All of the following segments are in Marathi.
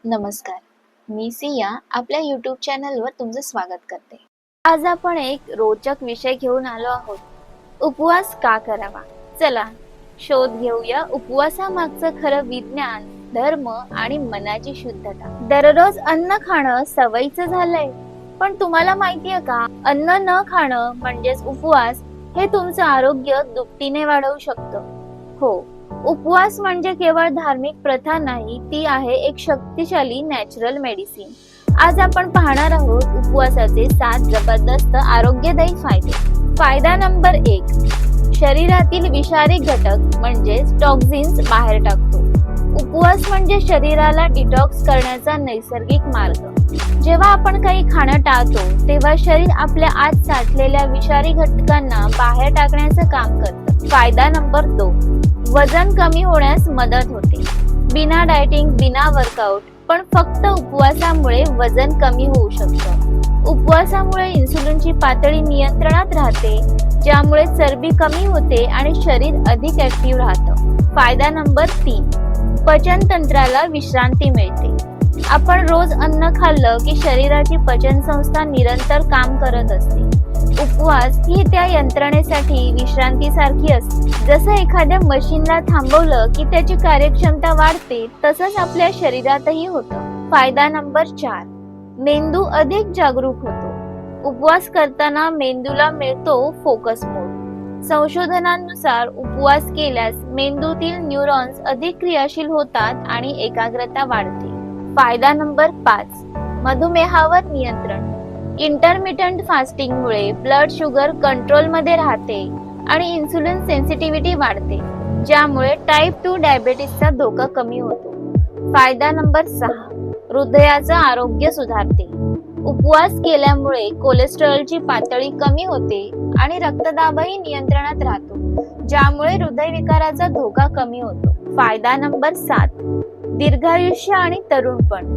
नमस्कार, मी सिया आपल्या YouTube चॅनलवर तुमचं स्वागत करते। आज आपण एक रोचक विषय घेऊन आलो आहोत, उपवास का करावा। चला शोध घेऊया उपवासामागचं खरं विज्ञान, धर्म आणि मनाची शुद्धता। दररोज अन्न खाणं सवयीचं झालंय, पण तुम्हाला माहितीये का, अन्न न खाणं म्हणजेच उपवास हे तुमचं आरोग्य दुपटीने वाढवू शकतं। हो, उपवास म्हणजे केवळ धार्मिक प्रथा नाही, ती आहे एक शक्तिशाली नॅचरल मेडिसिन। आज आपण पाहणार आहोत उपवासाचे 7 जबरदस्त आरोग्यदायी फायदे। फायदा नंबर 1, शरीरातील विषारी घटक म्हणजे टॉक्झिन्स बाहेर टाकतो। उपवास म्हणजे शरीराला डिटॉक्स करण्याचा नैसर्गिक मार्ग। जेव्हा आपण काही खाणं टाळतो, तेव्हा शरीर आपल्या आत साठलेल्या विषारी घटकांना बाहेर टाकण्याचं काम करतं। फायदा नंबर 2, वजन कमी होण्यास मदत होते। बिना डाएटिंग, बिना वर्कआउट, पण फक्त उपवासामुळे वजन कमी होऊ शकतं। उपवासामुळे इन्सुलिनची पातळी नियंत्रणात राहते, ज्यामुळे चरबी कमी होते आणि शरीर अधिक ऍक्टिव्ह राहतं। फायदा नंबर 3, पचन तंत्राला विश्रांती मिळते। आपण रोज अन्न खाल्लं की शरीराची पचन संस्था निरंतर काम करत असते। उपवास ही त्या यंत्रणेसाठी विश्रांती सारखी असते। जसं एखाद्या मशीनला थांबवलं की त्याची कार्यक्षमता वाढते, तसंच आपल्या शरीरातही होतं। फायदा नंबर 4, मेंदू अधिक जागरूक होतो। उपवास करताना मेंदूला मिळतो फोकस मोड। संशोधनानुसार उपवास केल्यास मेंदूतील न्यूरॉन्स अधिक क्रियाशील होतात आणि एकाग्रता वाढते। फायदा नंबर 5, मधुमेहावर नियंत्रण। इंटरमिटंट फास्टिंगमुळे ब्लड शुगर कंट्रोलमध्ये राहते आणि इन्सुलिन सेन्सिटिव्हिटी वाढते, ज्यामुळे टाइप 2 डायबिटीसचा धोका कमी होतो। फायदा नंबर 6, हृदयाचं आरोग्य सुधारते। उपवास केल्यामुळे कोलेस्टेरॉलची पातळी कमी होते आणि रक्तदाबही नियंत्रणात राहतो, ज्यामुळे हृदयविकाराचा धोका कमी होतो। फायदा नंबर 7, दीर्घायुष्य आणि तरुणपण।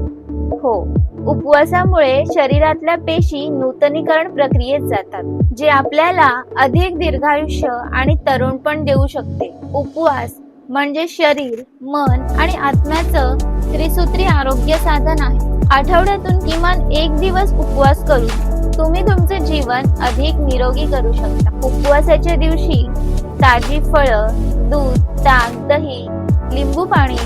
हो, उपवासामुळे शरीरातल्या पेशी नूतनीकरण प्रक्रियेत जातात, जे आपल्याला अधिक दीर्घायुष्य आणि तरुणपण देऊ शकते। उपवास म्हणजे शरीर, मन आणि आत्म्याचं त्रिसूत्री आरोग्य साधन आहे। आठवड्यातून किमान 1 दिवस उपवास करून तुम्ही तुमचे जीवन अधिक निरोगी करू शकता। उपवासाच्या दिवशी ताजी फळं, दूध, ताक, दही, लिंबू पाणी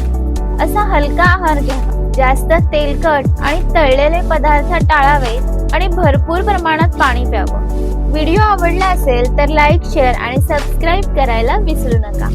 असा हलका आहार घ्या। जास्त तेलकट आणि तळलेले पदार्थ टाळावेत आणि भरपूर प्रमाणात पाणी प्यावं। व्हिडिओ आवडला असेल तर लाईक, शेअर आणि सबस्क्राईब करायला विसरू नका।